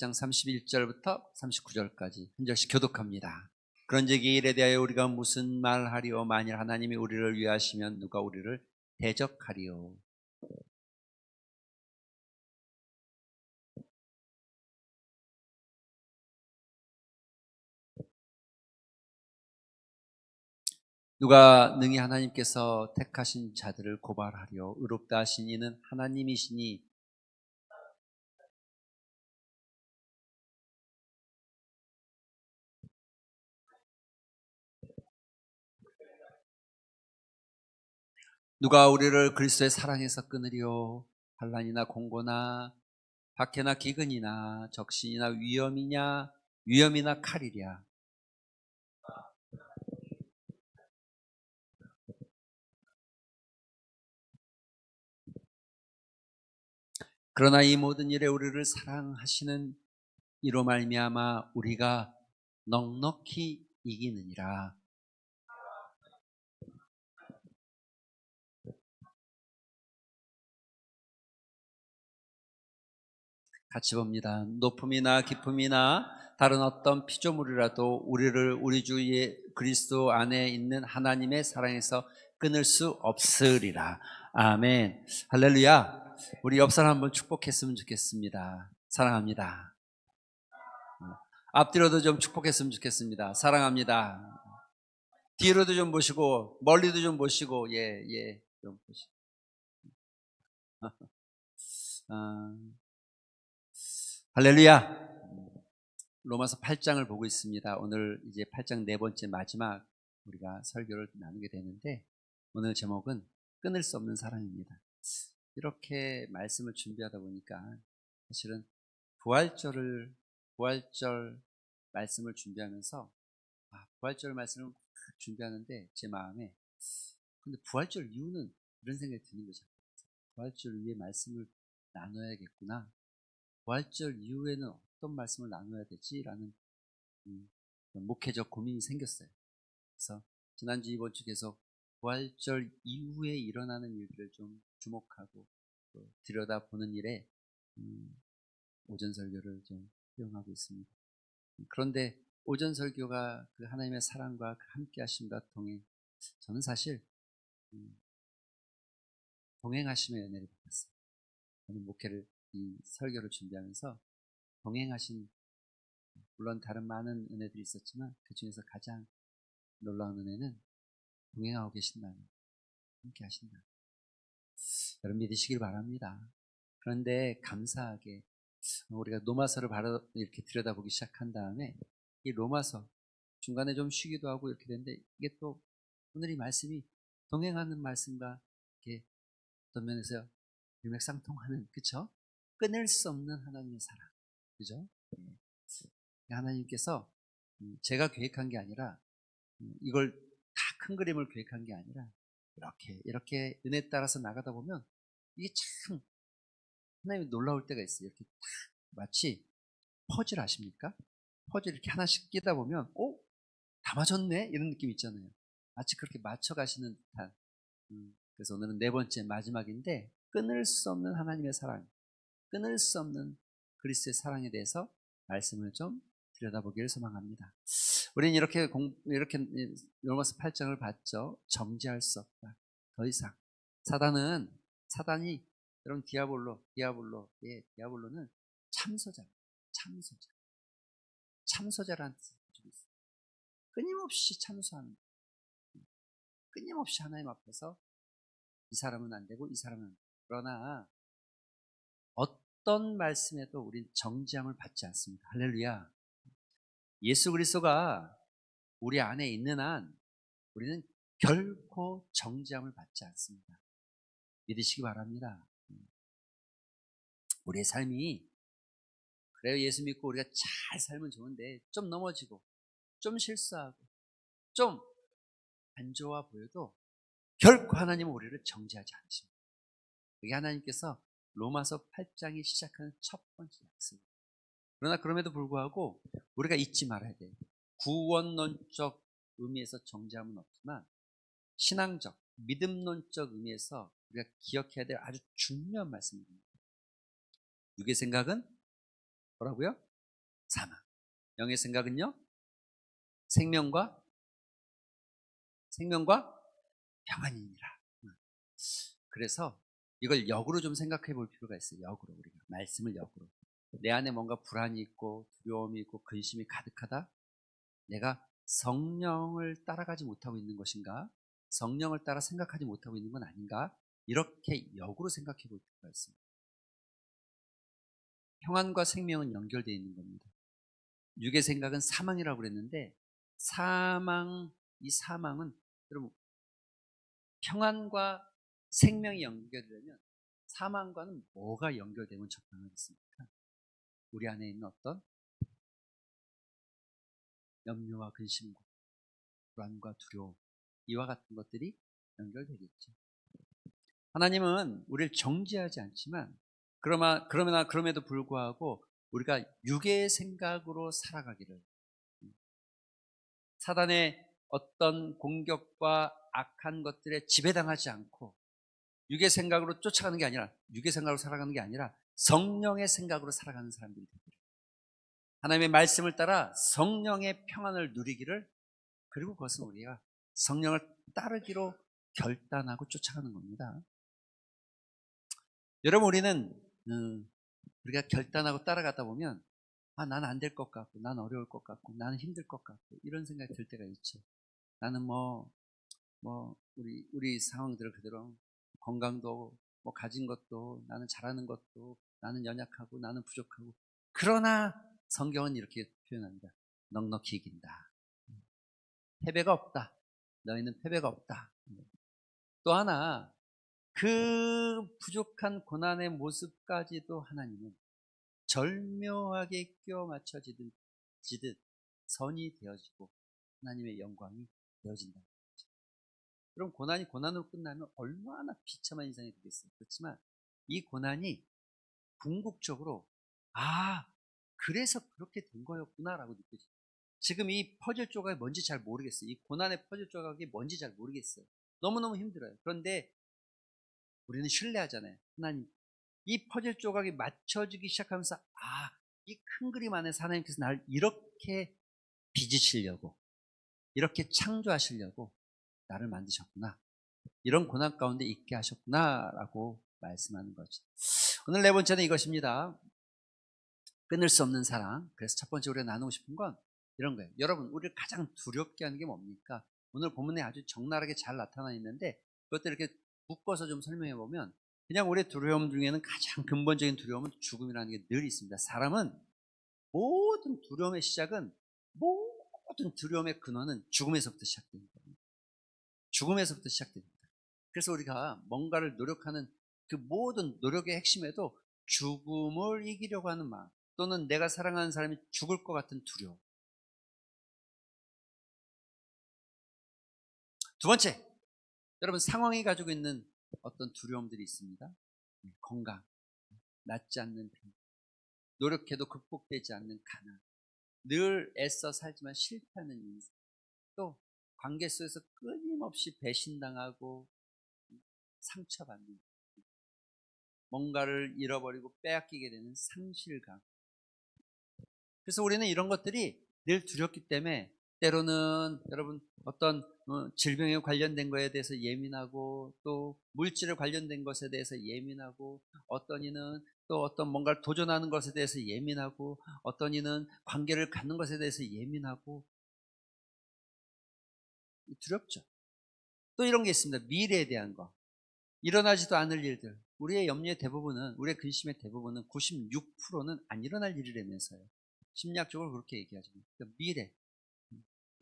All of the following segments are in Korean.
장 31절부터 39절까지 한 절씩 교독합니다. 그런즉 이 일에 대하여 우리가 무슨 말하리요? 만일 하나님이 우리를 위하시면 누가 우리를 대적하리요? 누가 능히 하나님께서 택하신 자들을 고발하리요? 의롭다 하신 이는 하나님이시니 누가 우리를 그리스도의 사랑에서 끊으리요? 환난이나 공고나 박해나 기근이나 적신이나 위험이나 칼이랴. 그러나 이 모든 일에 우리를 사랑하시는 이로 말미암아 우리가 넉넉히 이기느니라. 같이 봅니다. 높음이나 깊음이나 다른 어떤 피조물이라도 우리를 우리 주 그리스도 안에 있는 하나님의 사랑에서 끊을 수 없으리라. 아멘. 할렐루야. 우리 옆 사람 한번 축복했으면 좋겠습니다. 사랑합니다. 앞뒤로도 좀 축복했으면 좋겠습니다. 사랑합니다. 뒤로도 좀 보시고 멀리도 좀 보시고 좀 보시고. 할렐루야. 로마서 8장을 보고 있습니다. 오늘 이제 8장 네 번째 마지막 우리가 설교를 나누게 되는데 오늘 제목은 끊을 수 없는 사랑입니다. 이렇게 말씀을 준비하다 보니까 사실은 부활절 말씀을 준비하면서 부활절 말씀을 준비하는데 제 마음에 근데 부활절 이유는 이런 생각이 드는 거죠. 부활절 이후에 말씀을 나눠야겠구나. 부활절 이후에는 어떤 말씀을 나눠야 되지라는 목회적 고민이 생겼어요. 그래서 지난주 이번 주 계속 부활절 이후에 일어나는 일들을 좀 주목하고 들여다보는 일에 오전 설교를 좀 활용하고 있습니다. 그런데 오전 설교가 그 하나님의 사랑과 그 함께 하심과 동행, 저는 사실 동행하심의 은혜를 받았어요. 저는 목회를 이 설교를 준비하면서 동행하신 물론 다른 많은 은혜들이 있었지만 그 중에서 가장 놀라운 은혜는 동행하고 계신다는, 함께 하신다. 여러분 믿으시길 바랍니다. 그런데 감사하게 우리가 로마서를 바로 이렇게 들여다보기 시작한 다음에 이 로마서 중간에 좀 쉬기도 하고 이렇게 되는데 이게 또 오늘 이 말씀이 동행하는 말씀과 이렇게 어떤 면에서 일맥상통하는, 그쵸? 끊을 수 없는 하나님의 사랑, 그죠? 하나님께서 제가 계획한 게 아니라 이걸 다 큰 그림을 계획한 게 아니라 이렇게 은혜 따라서 나가다 보면 이게 참 하나님이 놀라울 때가 있어요. 이렇게 딱 마치 퍼즐 아십니까? 퍼즐 이렇게 하나씩 끼다 보면 다 맞았네? 이런 느낌 있잖아요. 마치 그렇게 맞춰가시는 듯한. 그래서 오늘은 네 번째 마지막인데 끊을 수 없는 하나님의 사랑, 끊을 수 없는 그리스도의 사랑에 대해서 말씀을 좀 들여다보기를 소망합니다. 우리는 이렇게 로마서 8장을 봤죠. 정죄할 수 없다. 더 이상 사단이 여러분 디아블로는 참소자라는 뜻이 있어요. 끊임없이 참소하는, 끊임없이 하나님 앞에서 이 사람은 안 되고 이 사람은 안 되고. 그러나 어떤 말씀에도 우린 정죄함을 받지 않습니다. 할렐루야. 예수 그리스도가 우리 안에 있는 한 우리는 결코 정죄함을 받지 않습니다. 믿으시기 바랍니다. 우리의 삶이 그래요. 예수 믿고 우리가 잘 살면 좋은데 좀 넘어지고 좀 실수하고 좀 안 좋아 보여도 결코 하나님은 우리를 정죄하지 않으십니다. 그게 하나님께서 로마서 8장이 시작하는 첫 번째 약속입니다. 그러나 그럼에도 불구하고 우리가 잊지 말아야 돼요. 구원론적 의미에서 정죄함은 없지만 신앙적, 믿음론적 의미에서 우리가 기억해야 될 아주 중요한 말씀입니다. 육의 생각은 뭐라고요? 사망. 영의 생각은요? 생명과 평안이니라. 그래서 이걸 역으로 좀 생각해 볼 필요가 있어요. 역으로 우리가 말씀을 역으로. 내 안에 뭔가 불안이 있고 두려움이 있고 근심이 가득하다. 내가 성령을 따라가지 못하고 있는 것인가? 성령을 따라 생각하지 못하고 있는 건 아닌가? 이렇게 역으로 생각해 볼 필요가 있습니다. 평안과 생명은 연결되어 있는 겁니다. 육의 생각은 사망이라고 그랬는데 이 사망은 여러분 평안과 생명이 연결되면 사망과는 뭐가 연결되면 적당하겠습니까? 우리 안에 있는 어떤 염려와 근심과 불안과 두려움 이와 같은 것들이 연결되겠죠. 하나님은 우리를 정죄하지 않지만 그럼에도 불구하고 우리가 육의 생각으로 살아가기를 사단의 어떤 공격과 악한 것들에 지배당하지 않고 육의 생각으로 쫓아가는 게 아니라 육의 생각으로 살아가는 게 아니라 성령의 생각으로 살아가는 사람들이 되기를 하나님의 말씀을 따라 성령의 평안을 누리기를 그리고 그것은 우리가 성령을 따르기로 결단하고 쫓아가는 겁니다. 여러분 우리는 우리가 결단하고 따라가다 보면 난 안 될 것 같고 난 어려울 것 같고 나는 힘들 것 같고 이런 생각이 들 때가 있죠. 나는 우리 상황들을 그대로 건강도 가진 것도 나는 잘하는 것도 나는 연약하고 나는 부족하고 그러나 성경은 이렇게 표현합니다. 넉넉히 이긴다. 패배가 없다. 너희는 패배가 없다. 또 하나 그 부족한 고난의 모습까지도 하나님은 절묘하게 끼워 맞춰지듯 선이 되어지고 하나님의 영광이 되어진다. 그럼 고난이 고난으로 끝나면 얼마나 비참한 인생이 되겠어요. 그렇지만 이 고난이 궁극적으로 그래서 그렇게 된 거였구나라고 느껴져요. 지금 이 퍼즐 조각이 뭔지 잘 모르겠어요. 이 고난의 퍼즐 조각이 뭔지 잘 모르겠어요. 너무너무 힘들어요. 그런데 우리는 신뢰하잖아요. 하나님. 이 퍼즐 조각이 맞춰지기 시작하면서 이 큰 그림 안에서 하나님께서 나를 이렇게 빚으시려고 이렇게 창조하시려고 나를 만드셨구나. 이런 고난 가운데 있게 하셨구나라고 말씀하는 거죠. 오늘 네 번째는 이것입니다. 끊을 수 없는 사랑. 그래서 첫 번째 우리가 나누고 싶은 건 이런 거예요. 여러분 우리를 가장 두렵게 하는 게 뭡니까? 오늘 본문에 아주 적나라하게 잘 나타나 있는데 그것들 이렇게 묶어서 좀 설명해 보면 그냥 우리의 두려움 중에는 가장 근본적인 두려움은 죽음이라는 게 늘 있습니다. 사람은 모든 두려움의 시작은 모든 두려움의 근원은 죽음에서부터 시작됩니다. 죽음에서부터 시작됩니다. 그래서 우리가 뭔가를 노력하는 그 모든 노력의 핵심에도 죽음을 이기려고 하는 마음 또는 내가 사랑하는 사람이 죽을 것 같은 두려움. 두 번째, 여러분 상황이 가지고 있는 어떤 두려움들이 있습니다. 건강, 낫지 않는 병, 노력해도 극복되지 않는 가난, 늘 애써 살지만 실패하는 인생, 또 관계 속에서 끊임없이 배신당하고 상처받는 뭔가를 잃어버리고 빼앗기게 되는 상실감. 그래서 우리는 이런 것들이 늘 두렵기 때문에 때로는 여러분 어떤 질병에 관련된 것에 대해서 예민하고 또 물질에 관련된 것에 대해서 예민하고 어떤 이는 또 어떤 뭔가를 도전하는 것에 대해서 예민하고 어떤 이는 관계를 갖는 것에 대해서 예민하고 두렵죠. 또 이런 게 있습니다. 미래에 대한 거. 일어나지도 않을 일들. 우리의 염려의 대부분은 우리의 근심의 대부분은 96%는 안 일어날 일이라면서요. 심리학적으로 그렇게 얘기하죠. 그러니까 미래.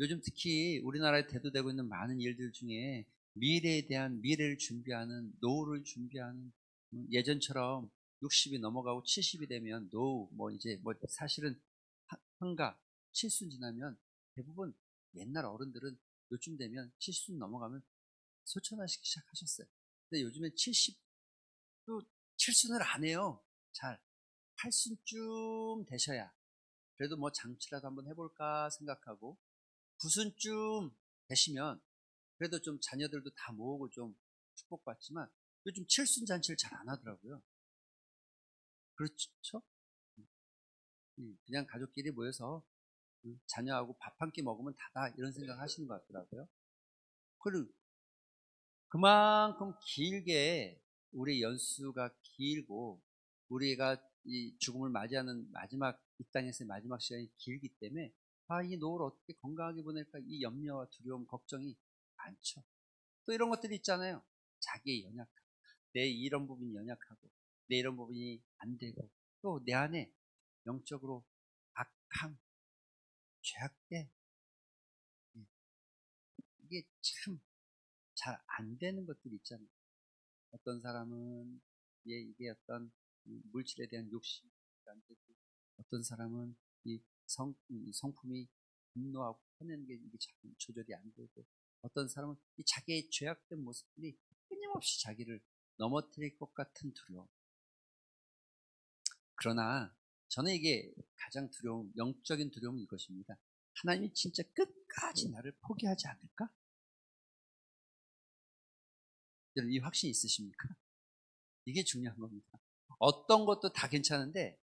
요즘 특히 우리나라에 대두되고 있는 많은 일들 중에 미래에 대한 미래를 준비하는 노후를 준비하는 예전처럼 60이 넘어가고 70이 되면 노후 이제 사실은 환갑 70 지나면 대부분 옛날 어른들은 요즘 되면 70 넘어가면 소천하시기 시작하셨어요. 근데 요즘엔 70도 칠순을 안 해요. 잘 8순쯤 되셔야 그래도 장치라도 한번 해볼까 생각하고 9순쯤 되시면 그래도 좀 자녀들도 다 모으고 좀 축복받지만 요즘 7순 잔치를 잘 안 하더라고요. 그렇죠? 그냥 가족끼리 모여서 자녀하고 밥 한 끼 먹으면 다다 이런 생각 하시는 것 같더라고요. 그리고 그만큼 길게 우리 연수가 길고 우리가 이 죽음을 맞이하는 마지막 이 땅에서의 마지막 시간이 길기 때문에 이 노후를 어떻게 건강하게 보낼까 이 염려와 두려움 걱정이 많죠. 또 이런 것들이 있잖아요. 자기의 연약함, 내 이런 부분이 연약하고 내 이런 부분이 안 되고 또 내 안에 영적으로 악함, 죄악돼 이게 참 잘 안 되는 것들이 있잖아요. 어떤 사람은 이게 어떤 물질에 대한 욕심이 안 되고 어떤 사람은 이 성품이 분노하고 화내는 게 이게 잘 조절이 안 되고 어떤 사람은 이 자기의 죄악된 모습들이 끊임없이 자기를 넘어뜨릴 것 같은 두려움. 그러나 저는 이게 가장 두려움, 영적인 두려움은 이것입니다. 하나님이 진짜 끝까지 나를 포기하지 않을까? 여러분 이 확신이 있으십니까? 이게 중요한 겁니다. 어떤 것도 다 괜찮은데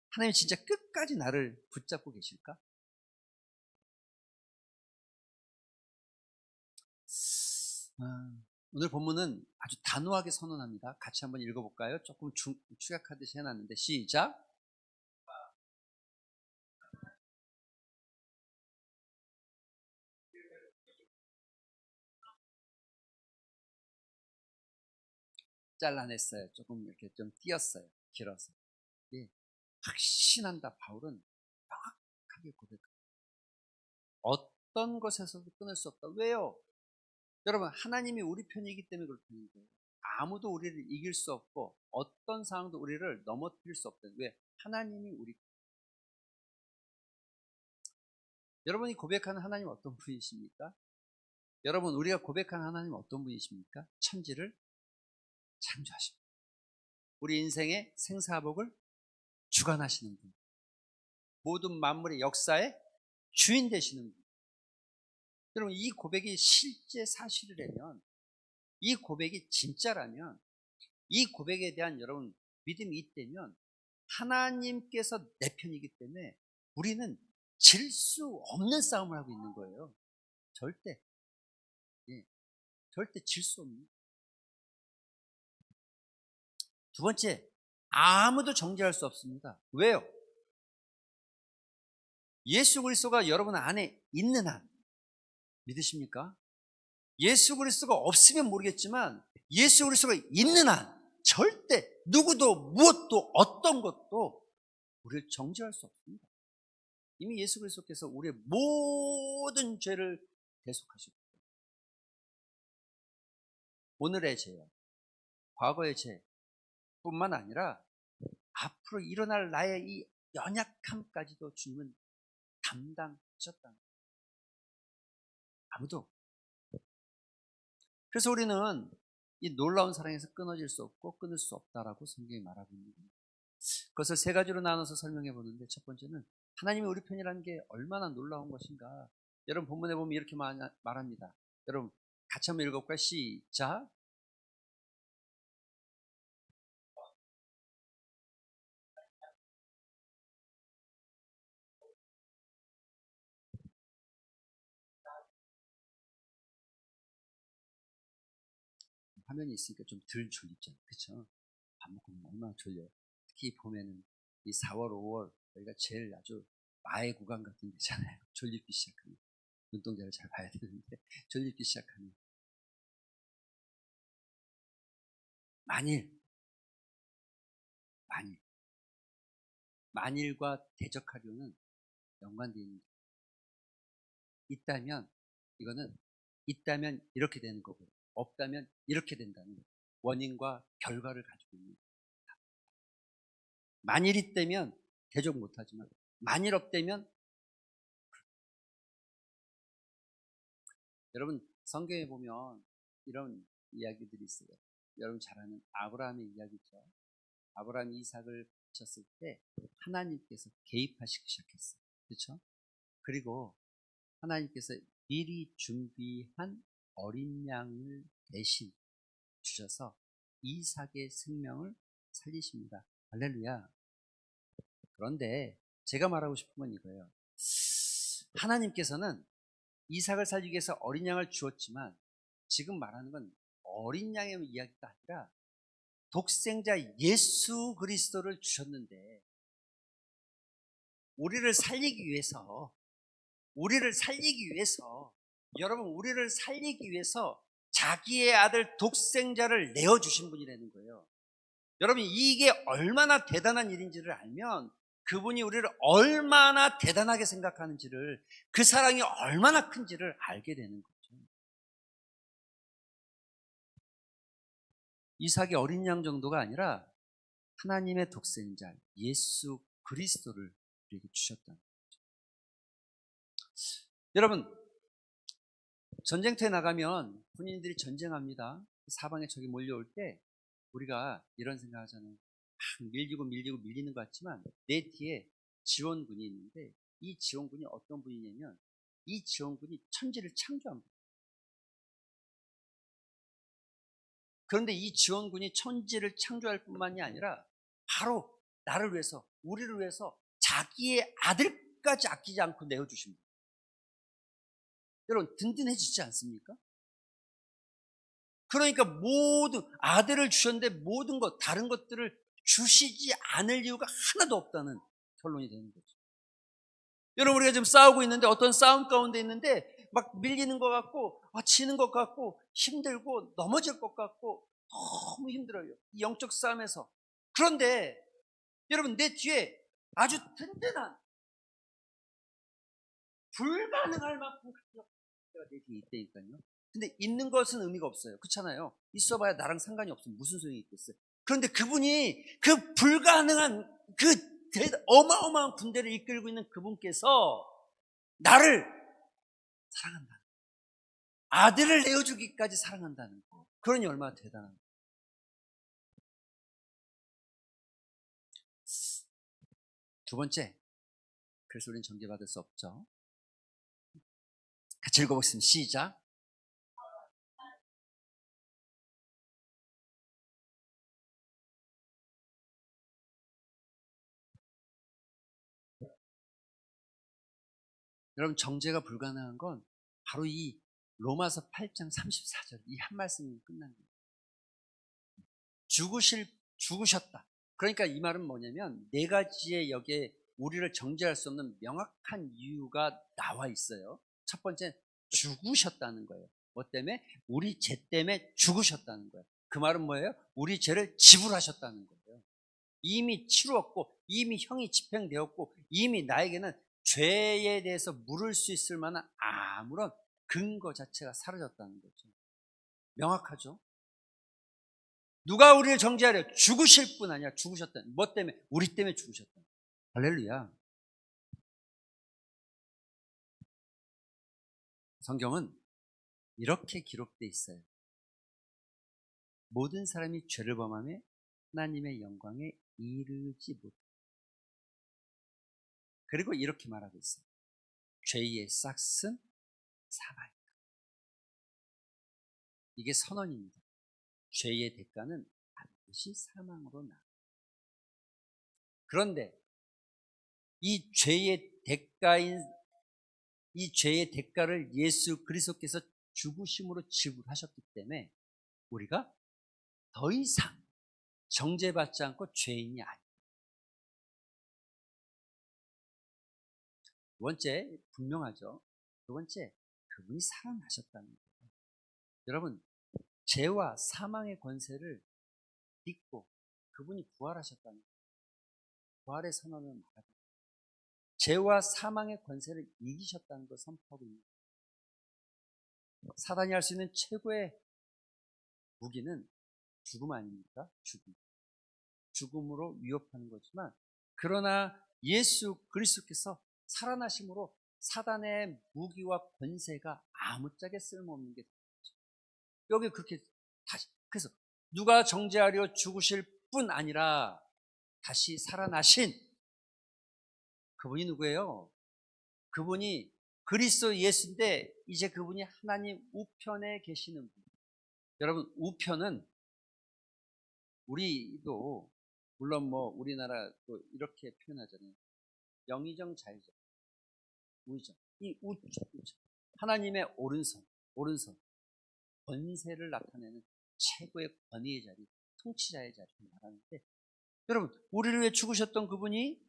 하나님 진짜 끝까지 나를 붙잡고 계실까? 오늘 본문은 아주 단호하게 선언합니다. 같이 한번 읽어볼까요? 조금 축약하듯이 해놨는데 시작. 잘라냈어요. 조금 이렇게 좀 띄었어요. 길어서. 예, 확신한다. 바울은 명확하게 고백합니다. 어떤 것에서도 끊을 수 없다. 왜요? 여러분 하나님이 우리 편이기 때문에 그렇다는 거예요. 아무도 우리를 이길 수 없고 어떤 상황도 우리를 넘어뜨릴 수 없다. 왜? 하나님이 우리 여러분이 고백하는 하나님 어떤 분이십니까? 여러분 우리가 고백하는 하나님 어떤 분이십니까? 천지를 창조하십니다. 우리 인생의 생사복을 주관하시는 분, 모든 만물의 역사의 주인 되시는 분. 여러분 이 고백이 실제 사실이라면 이 고백이 진짜라면 이 고백에 대한 여러분 믿음이 있다면 하나님께서 내 편이기 때문에 우리는 질 수 없는 싸움을 하고 있는 거예요. 절대 절대 질 수 없는. 두 번째, 아무도 정죄할 수 없습니다. 왜요? 예수 그리스도가 여러분 안에 있는 한 믿으십니까? 예수 그리스도가 없으면 모르겠지만 예수 그리스도가 있는 한 절대 누구도 무엇도 어떤 것도 우리를 정죄할 수 없습니다. 이미 예수 그리스도께서 우리의 모든 죄를 대속하셨고 오늘의 죄, 과거의 죄뿐만 아니라 앞으로 일어날 나의 이 연약함까지도 주님은 담당하셨다는 거예요. 아무도. 그래서 우리는 이 놀라운 사랑에서 끊어질 수 없고 끊을 수 없다라고 성경이 말하고 있는 겁니다. 그것을 세 가지로 나눠서 설명해 보는데 첫 번째는 하나님이 우리 편이라는 게 얼마나 놀라운 것인가. 여러분 본문에 보면 이렇게 말합니다. 여러분 같이 한번 읽어볼까요? 시작. 화면이 있으니까 좀 덜 졸립잖아요. 그렇죠? 밥 먹고 얼마나 졸려요. 특히 보면은 이 4월, 5월 여기가 제일 아주 마의 구간 같은 데잖아요. 졸립기 시작하면 눈동자를 잘 봐야 되는데 졸립기 시작하면 만일 만일과 대적하려는 연관되어 있는 게 있다면 이거는 있다면 이렇게 되는 거고 없다면 이렇게 된다는 원인과 결과를 가지고 있는 거예요. 만일 있다면 대적 못하지만 만일 없다면 여러분 성경에 보면 이런 이야기들이 있어요. 여러분 잘 아는 아브라함의 이야기죠. 아브라함이 이삭을 바쳤을 때 하나님께서 개입하시기 시작했어요. 그렇죠? 그리고 하나님께서 미리 준비한 어린 양을 대신 주셔서 이삭의 생명을 살리십니다. 할렐루야. 그런데 제가 말하고 싶은 건 이거예요. 하나님께서는 이삭을 살리기 위해서 어린 양을 주었지만 지금 말하는 건 어린 양의 이야기가 아니라 독생자 예수 그리스도를 주셨는데 우리를 살리기 위해서 여러분 우리를 살리기 위해서 자기의 아들 독생자를 내어주신 분이라는 거예요. 여러분 이게 얼마나 대단한 일인지를 알면 그분이 우리를 얼마나 대단하게 생각하는지를, 그 사랑이 얼마나 큰지를 알게 되는 거죠. 이삭이 어린 양 정도가 아니라 하나님의 독생자 예수 그리스도를 우리에게 주셨다는 거죠. 여러분 전쟁터에 나가면 군인들이 전쟁합니다. 사방에 적이 몰려올 때 우리가 이런 생각하잖아요. 밀리고 밀리는 것 같지만 내 뒤에 지원군이 있는데 이 지원군이 어떤 분이냐면 이 지원군이 천지를 창조합니다. 그런데 이 지원군이 천지를 창조할 뿐만이 아니라 바로 나를 위해서, 우리를 위해서 자기의 아들까지 아끼지 않고 내어주십니다. 여러분 든든해지지 않습니까? 그러니까 모든 아들을 주셨는데 모든 것, 다른 것들을 주시지 않을 이유가 하나도 없다는 결론이 되는 거죠. 여러분 우리가 지금 싸우고 있는데 어떤 싸움 가운데 있는데 막 밀리는 것 같고 지는 것 같고 힘들고 넘어질 것 같고 너무 힘들어요. 이 영적 싸움에서. 그런데 여러분 내 뒤에 아주 든든한, 불가능할 만큼 내가 내 뒤에 있다니까요. 근데 있는 것은 의미가 없어요. 그렇잖아요. 있어봐야 나랑 상관이 없으면 무슨 소용이 있겠어요. 그런데 그분이 그 불가능한 그 어마어마한 군대를 이끌고 있는 그분께서 나를 사랑한다. 아들을 내어주기까지 사랑한다는 거. 그러니 얼마나 대단한 거. 두 번째, 그래서 우리는 정죄받을 수 없죠. 같이 읽어보겠습니다. 시작. 여러분 정죄가 불가능한 건 바로 이 로마서 8장 34절 이 한 말씀이 끝난 거예요. 죽으셨다. 그러니까 이 말은 뭐냐면 네 가지의 여기에 우리를 정죄할 수 없는 명확한 이유가 나와 있어요. 첫 번째 죽으셨다는 거예요. 뭐 때문에? 우리 죄 때문에 죽으셨다는 거예요. 그 말은 뭐예요? 우리 죄를 지불하셨다는 거예요. 이미 치루었고 이미 형이 집행되었고 이미 나에게는 죄에 대해서 물을 수 있을 만한 아무런 근거 자체가 사라졌다는 거죠. 명확하죠? 누가 우리를 정죄하려? 죽으실 뿐 아니야. 죽으셨다. 뭐 때문에? 우리 때문에 죽으셨다. 할렐루야. 성경은 이렇게 기록되어 있어요. 모든 사람이 죄를 범하며 하나님의 영광에 이르지 못한다. 그리고 이렇게 말하고 있어요. 죄의 싹은 사망이다. 이게 선언입니다. 죄의 대가는 반드시 사망으로 나. 그런데 이 죄의 대가를 예수 그리스도께서 죽으심으로 지불하셨기 때문에 우리가 더 이상 정죄받지 않고 죄인이 아니다. 두 번째, 분명하죠. 두 번째, 그분이 살아나셨다는 거예요. 여러분, 죄와 사망의 권세를 믿고 그분이 부활하셨다는 거예요. 부활의 선언을 말하고 죄와 사망의 권세를 이기셨다는 걸 선포하고 있는 거예요. 사단이 할 수 있는 최고의 무기는 죽음 아닙니까? 죽음으로 위협하는 거지만, 그러나 예수 그리스도께서 살아나심으로 사단의 무기와 권세가 아무짝에 쓸모없는 게 되죠. 여기 그렇게 다시, 그래서 누가 정죄하려 죽으실 뿐 아니라 다시 살아나신 그분이 누구예요? 그분이 그리스도 예수인데 이제 그분이 하나님 우편에 계시는 분. 여러분 우편은 우리도 물론 뭐 우리나라 또 이렇게 표현하잖아요. 영의정, 자의정, 우의정. 이 우쪽. 하나님의 오른손, 권세를 나타내는 최고의 권위의 자리, 통치자의 자리를 말하는데, 여러분, 우리를 위해 죽으셨던 그분이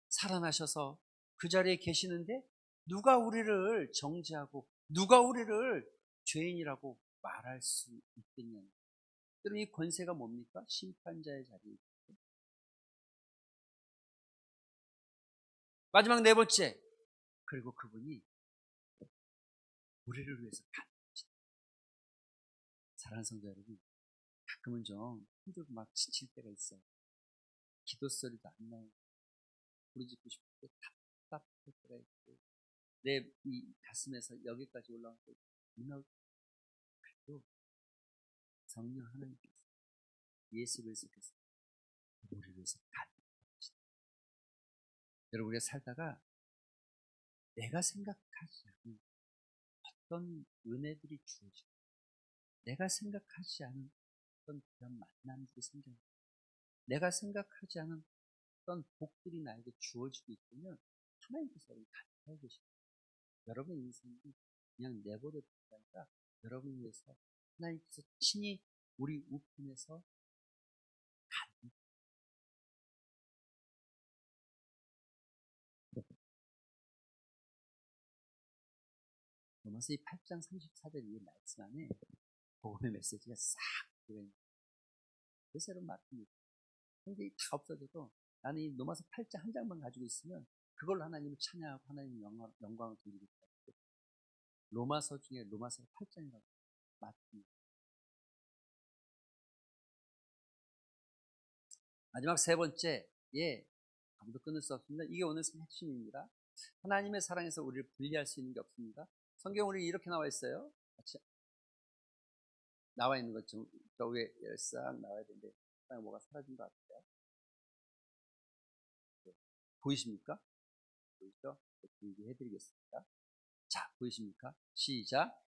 살아나셔서 그 자리에 계시는데 누가 우리를 정죄하고 누가 우리를 죄인이라고 말할 수 있겠냐는. 여러분, 이 권세가 뭡니까? 심판자의 자리에. 마지막 네 번째, 그리고 그분이 우리를 위해서 가셨다. 사랑하는 성도 여러분, 가끔은 좀 힘들고 막 지칠 때가 있어요. 기도 소리도 안 나오고 부르짖고 싶을 때 답답할 때가 있고 내 이 가슴에서 여기까지 올라올 때 그래도 성령 하나님께서 예수 그리스도께서 우리를 위해서 가셨다. 여러분, 우리가 살다가 내가 생각하지 않은 어떤 은혜들이 주어지고 내가 생각하지 않은 어떤 그런 만남들이 생겨요. 내가 생각하지 않은 어떤 복들이 나에게 주어지고 있으면 하나님께서 우리를 가까이 계십니다. 여러분 인생이 그냥 내버려 두기가 아니라 여러분을 위해서 하나님께서 친히 우리 우편에서 가는. 로마서 이 8장 34절 이 말씀 안에 복음의 메시지가 싹 들어있는. 그래서 여러분 말씀입니다. 근데 다 없어져도 나는 이 로마서 8장 한 장만 가지고 있으면 그걸로 하나님을 찬양하고 하나님 영광을 돌리겠다. 로마서 중에 로마서 8장이라고 맞습니다. 마지막 세 번째, 아무도 끊을 수 없습니다. 이게 오늘 핵심입니다. 하나님의 사랑에서 우리를 분리할 수 있는 게 없습니다. 성경 우리 이렇게 나와 있어요. 같이 나와 있는 것 좀 저 위에 싹 나와야 되는데 뭐가 사라진 것 같아요. 보이십니까? 보이죠? 공개해드리겠습니다. 자, 보이십니까? 시작.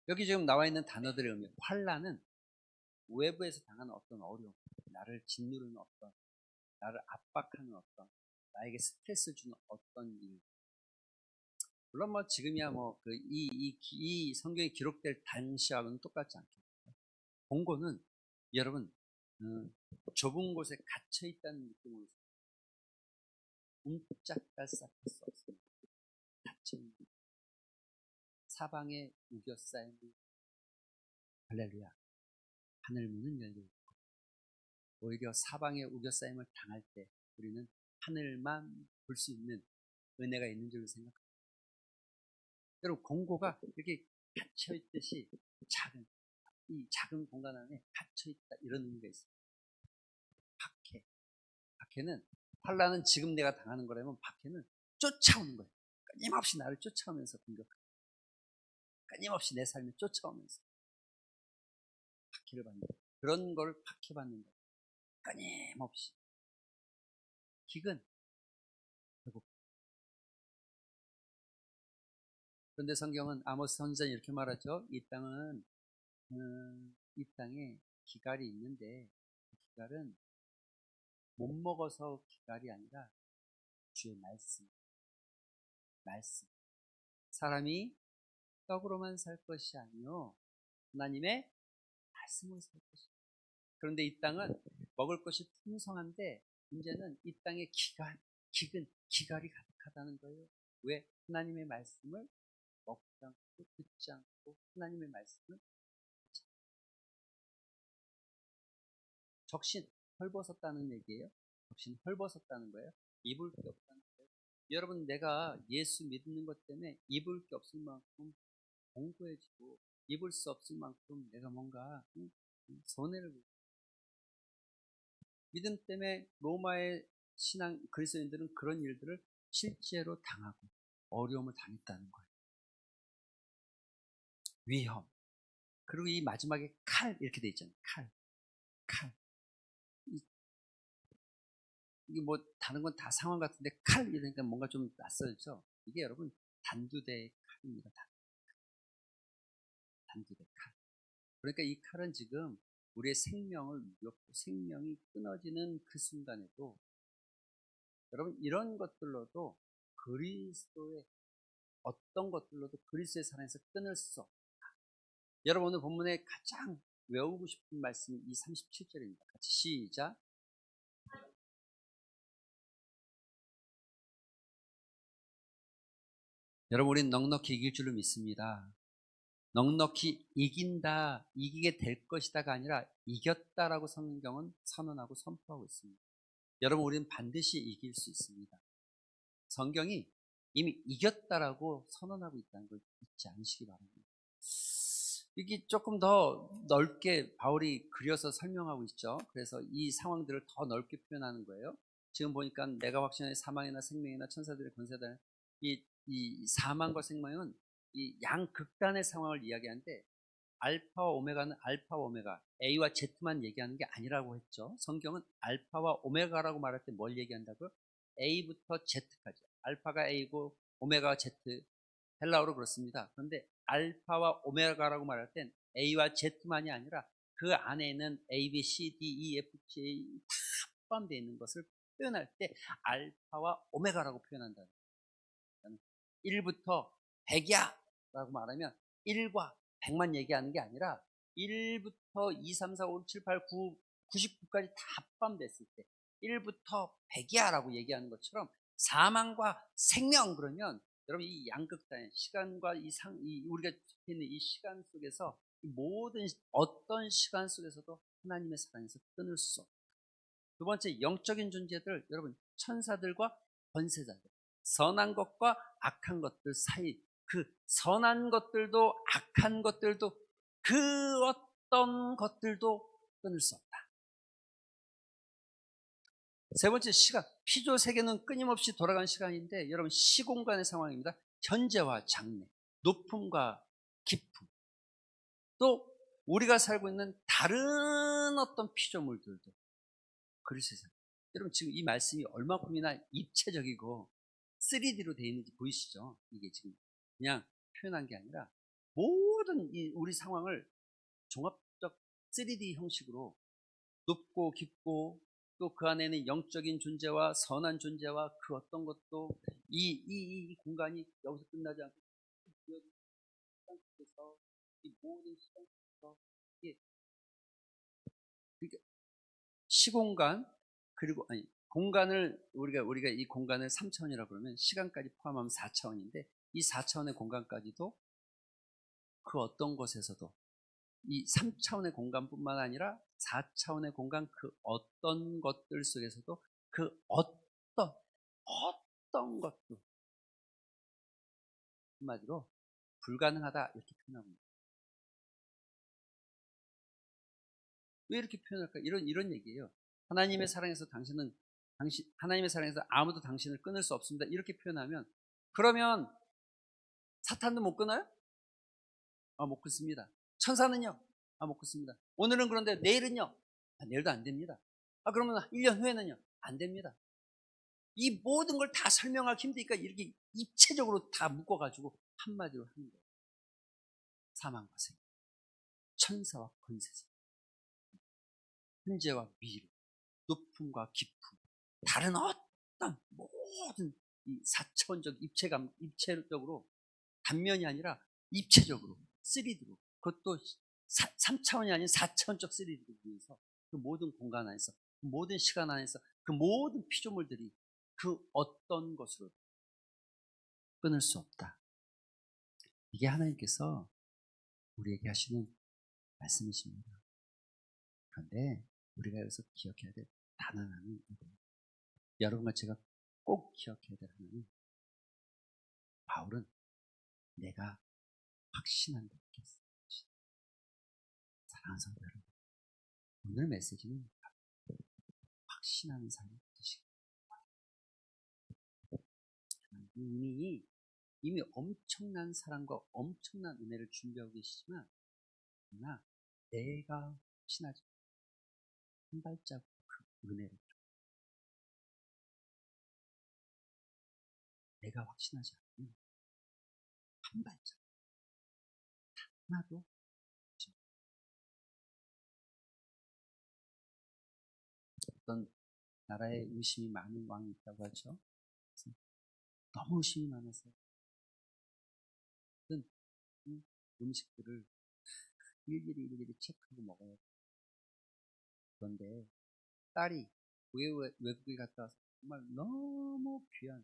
여기 지금 나와 있는 단어들의 의미, 환난은 외부에서 당하는 어떤 어려움, 나를 짓누르는 어떤, 나를 압박하는 어떤, 나에게 스트레스 주는 어떤 일. 물론 뭐 지금이야 뭐 이 성경이 기록될 당시하고는 똑같지 않겠죠. 공고는 여러분 좁은 곳에 갇혀 있다는 느낌으로 옴짝달싹할 수 없습니다. 갇혀 있는 사방에 우겨싸이는 할렐루야. 하늘문은 열려 있고 오히려 사방에 우겨싸임을 당할 때 우리는 하늘만 볼 수 있는 은혜가 있는 줄 생각합니다. 여러분, 공고가 이렇게 갇혀 있듯이 이 작은 공간 안에 갇혀 있다 이런 의미가 있어요. 박해는 환난은 지금 내가 당하는 거라면 박해는 쫓아오는 거예요. 끊임없이 나를 쫓아오면서 공격하는, 끊임없이 내 삶을 쫓아오면서 박해를 받는 거예요. 그런 걸 박해받는 거예요. 끊임없이. 기근, 결국. 그런데 성경은 아모스 선지자는 이렇게 말하죠. 이 땅에 기갈이 있는데 그 기갈은 못 먹어서 기갈이 아니라 주의 말씀. 사람이 떡으로만 살 것이 아니요 하나님의 말씀으로 살 것이다. 그런데 이 땅은 먹을 것이 풍성한데 문제는 이 땅에 기갈이 가득하다는 거예요. 왜? 하나님의 말씀을 먹지 않고 듣지 않고 하나님의 말씀을 적신 헐벗었다는 얘기예요. 적신 헐벗었다는 거예요. 입을 게 없다는 거예요. 여러분, 내가 예수 믿는 것 때문에 입을 게 없을 만큼 공고해지고 입을 수 없을 만큼 내가 뭔가 손해를 보고 믿음 때문에 로마의 신앙 그리스도인들은 그런 일들을 실제로 당하고 어려움을 당했다는 거예요. 위험. 그리고 이 마지막에 칼 이렇게 돼 있잖아요. 칼. 이게 뭐 다른 건 다 상황 같은데 칼 이러니까 뭔가 좀 낯설죠. 이게 여러분 단두대의 칼입니다. 단두대 칼. 그러니까 이 칼은 지금 우리의 생명을 위협하고 생명이 끊어지는 그 순간에도 여러분 이런 것들로도 그리스도의 어떤 것들로도 그리스도의 사랑에서 끊을 수 없다. 여러분 오늘 본문에 가장 외우고 싶은 말씀이 이 37절입니다. 같이 시작. 여러분 우리는 넉넉히 이길 줄로 믿습니다. 넉넉히 이긴다, 이기게 될 것이다가 아니라 이겼다라고 성경은 선언하고 선포하고 있습니다. 여러분 우리는 반드시 이길 수 있습니다. 성경이 이미 이겼다라고 선언하고 있다는 걸 잊지 않으시기 바랍니다. 이게 조금 더 넓게 바울이 그려서 설명하고 있죠. 그래서 이 상황들을 더 넓게 표현하는 거예요. 지금 보니까 내가 확신하는 사망이나 생명이나 천사들의 권세들, 이 사망과 생명은 이 양극단의 상황을 이야기하는데 알파와 오메가는 알파와 오메가, A와 Z만 얘기하는 게 아니라고 했죠. 성경은 알파와 오메가라고 말할 때 뭘 얘기한다고요? A부터 Z까지. 알파가 A고 오메가가 Z. 헬라어로 그렇습니다. 그런데 알파와 오메가라고 말할 땐 A와 Z만이 아니라 그 안에 있는 A, B, C, D, E, F, G 다 포함되어 있는 것을 표현할 때 알파와 오메가라고 표현한다는 거예요. 1부터 100이야 라고 말하면 1과 100만 얘기하는 게 아니라 1부터 2, 3, 4, 5, 6, 7, 8, 9, 99까지 다 포함됐을 때 1부터 100이야 라고 얘기하는 것처럼 사망과 생명 그러면 여러분 이 양극단의 시간과 우리가 적혀 있는 이 시간 속에서 모든 어떤 시간 속에서도 하나님의 사랑에서 끊을 수 없다. 두 번째 영적인 존재들 여러분 천사들과 권세자들 선한 것과 악한 것들 사이 그 선한 것들도 악한 것들도 그 어떤 것들도 끊을 수 없다. 세 번째 시간 피조 세계는 끊임없이 돌아가는 시간인데 여러분 시공간의 상황입니다. 현재와 장래 높음과 깊음 또 우리가 살고 있는 다른 어떤 피조물들도 그리스도에서 여러분 지금 이 말씀이 얼마큼이나 입체적이고 3D로 되어 있는지 보이시죠? 이게 지금 그냥 표현한 게 아니라 모든 우리 상황을 종합적 3D 형식으로 높고 깊고 또 그 안에는 영적인 존재와 선한 존재와 그 어떤 것도 이 공간이 여기서 끝나지 않고 시간 속에서 이 모든 시간 속에서 이게 그러니까 시공간 그리고 아니 공간을 우리가 이 공간을 3차원이라고 그러면 시간까지 포함하면 4차원인데 이 4차원의 공간까지도 그 어떤 것에서도 이 3차원의 공간뿐만 아니라 4차원의 공간 그 어떤 것들 속에서도 그 어떤 것도 한마디로 불가능하다 이렇게 표현합니다. 왜 이렇게 표현할까? 이런 얘기예요. 하나님의 사랑에서 하나님의 사랑에서 아무도 당신을 끊을 수 없습니다. 이렇게 표현하면 그러면 사탄도 못 끊어요? 못 끊습니다. 천사는요? 못 끊습니다. 오늘은 그런데 내일은요? 내일도 안 됩니다. 그러면 1년 후에는요? 안 됩니다. 이 모든 걸 다 설명하기 힘드니까 이렇게 입체적으로 다 묶어가지고 한마디로 하는 거예요. 사망과 생명, 천사와 권세자, 현재와 미래, 높음과 깊음, 다른 어떤 모든 이 4차원적 입체적으로 단면이 아니라 입체적으로 3D로 그것도 3차원이 아닌 4차원적 3D로 위해서 그 모든 공간 안에서 그 모든 시간 안에서 그 모든 피조물들이 그 어떤 것으로 끊을 수 없다. 이게 하나님께서 우리에게 하시는 말씀이십니다. 그런데 우리가 여기서 기억해야 될 단 하나는 여러분과 제가 꼭 기억해야 될 하나는 바울은 내가 확신한다 했습니다. 사랑하는 성도 여러분, 오늘 메시지는 확신하는 삶을 되시기 바랍니다. 이미 엄청난 사랑과 엄청난 은혜를 준비하고 계시지만 그러나 내가 확신하지 한 발자국 그 은혜를 내가 확신하지 않으면 한 발자국 하나도 어떤 나라에 의심이 많은 왕이 있다고 하죠. 너무 의심이 많아서 음식들을 일일이 체크하고 먹어야 돼요. 그런데 딸이 외국에 갔다 와서 정말 너무 귀한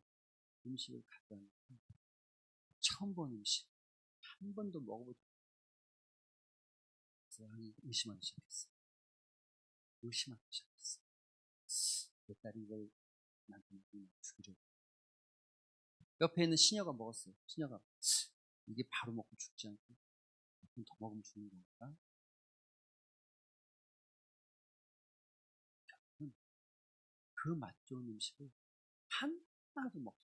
음식을 가져왔는데 처음 본 음식, 한 번도 먹어보지 못해서 의심하기 시작했어요. 의심하기 시작했어요. 내 딸이 이걸 나한테 죽이려고. 옆에 있는 시녀가 먹었어요. 시녀가 이게 바로 먹고 죽지 않고 좀 더 먹으면 죽는 건가? 그 맛 좋은 음식을 하나도 먹지.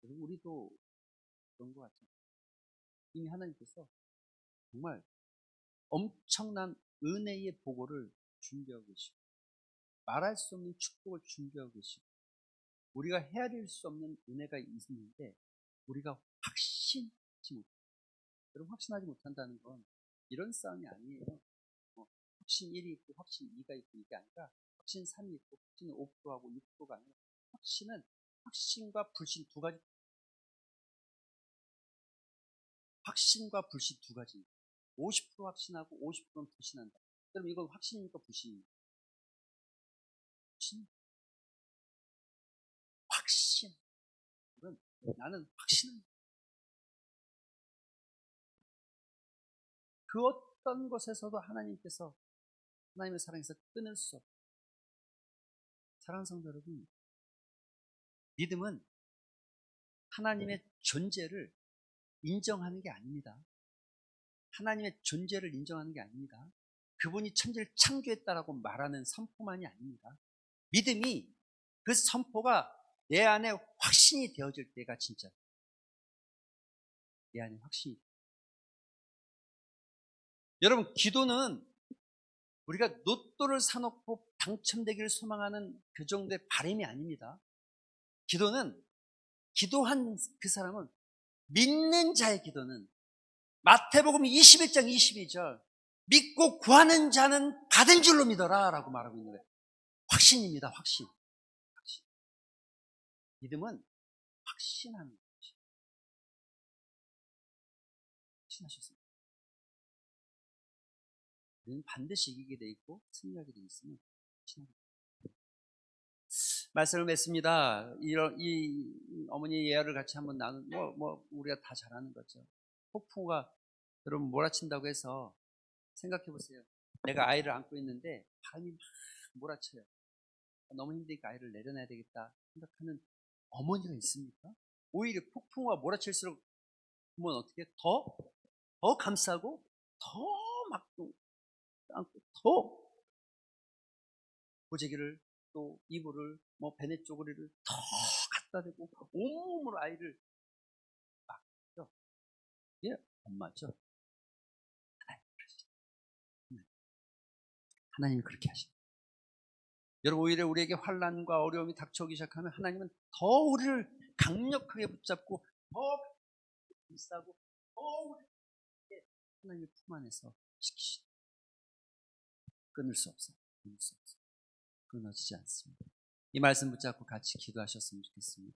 우리도 그런 것 같아요. 이미 하나님께서 정말 엄청난 은혜의 보고를 준비하고 계시고 말할 수 없는 축복을 준비하고 계시고 우리가 헤아릴 수 없는 은혜가 있는데 우리가 확신하지 못해요. 여러분 확신하지 못한다는 건 이런 싸움이 아니에요. 확신 1이 있고 확신 2가 있고 이게 아니라 확신 3이 있고 확신 5%하고 6%가 아니라 확신은 확신과 불신 두 가지. 확신과 불신 두 가지. 50% 확신하고 50%는 불신한다. 그럼 이건 확신입니까 불신입니까? 확신. 이건 나는 확신은 그 어떤 것에서도 하나님께서 하나님의 사랑에서 끊을 수 없어요. 사랑하는 성도 여러분, 믿음은 하나님의 존재를 인정하는 게 아닙니다. 하나님의 존재를 인정하는 게 아닙니다. 그분이 천지를 창조했다라고 말하는 선포만이 아닙니다. 믿음이 그 선포가 내 안에 확신이 되어질 때가 진짜 내 안에 확신이. 여러분 기도는 우리가 로또를 사놓고 당첨되기를 소망하는 그 정도의 바람이 아닙니다. 기도는 기도한 그 사람은 믿는 자의 기도는 마태복음 21장 22절 믿고 구하는 자는 받은 줄로 믿어라 라고 말하고 있는 거예요. 확신입니다. 확신. 믿음은 확신하는 것이. 확신하셨습니다. 우리는 반드시 이기게 돼 있고 승리하게 돼 있으면 확신하게 됩니다. 말씀을 맺습니다. 이 어머니 예화를 같이 한번 우리가 다 잘 아는 거죠. 폭풍우가 여러분 몰아친다고 해서 생각해 보세요. 내가 아이를 안고 있는데 바람이 막 몰아쳐요. 너무 힘드니까 아이를 내려놔야 되겠다 생각하는 어머니가 있습니까? 오히려 폭풍우가 몰아칠수록 부모는 어떻게 더 감싸고 더 막 안고 더 보재기를 또 이불을 베네 쪼그리를 더 갖다 대고 온몸으로 아이를 막죠. 예, 엄마죠. 하나님이 그렇게 하십니다. 여러분 오히려 우리에게 환난과 어려움이 닥쳐오기 시작하면 하나님은 더 우리를 강력하게 붙잡고 더 비싸고 더 우리에게 하나님의 품 안에서 지키시다. 끊을 수 없어요. 끊을 수 없어요. 끊어지지 않습니다. 이 말씀 붙잡고 같이 기도하셨으면 좋겠습니다.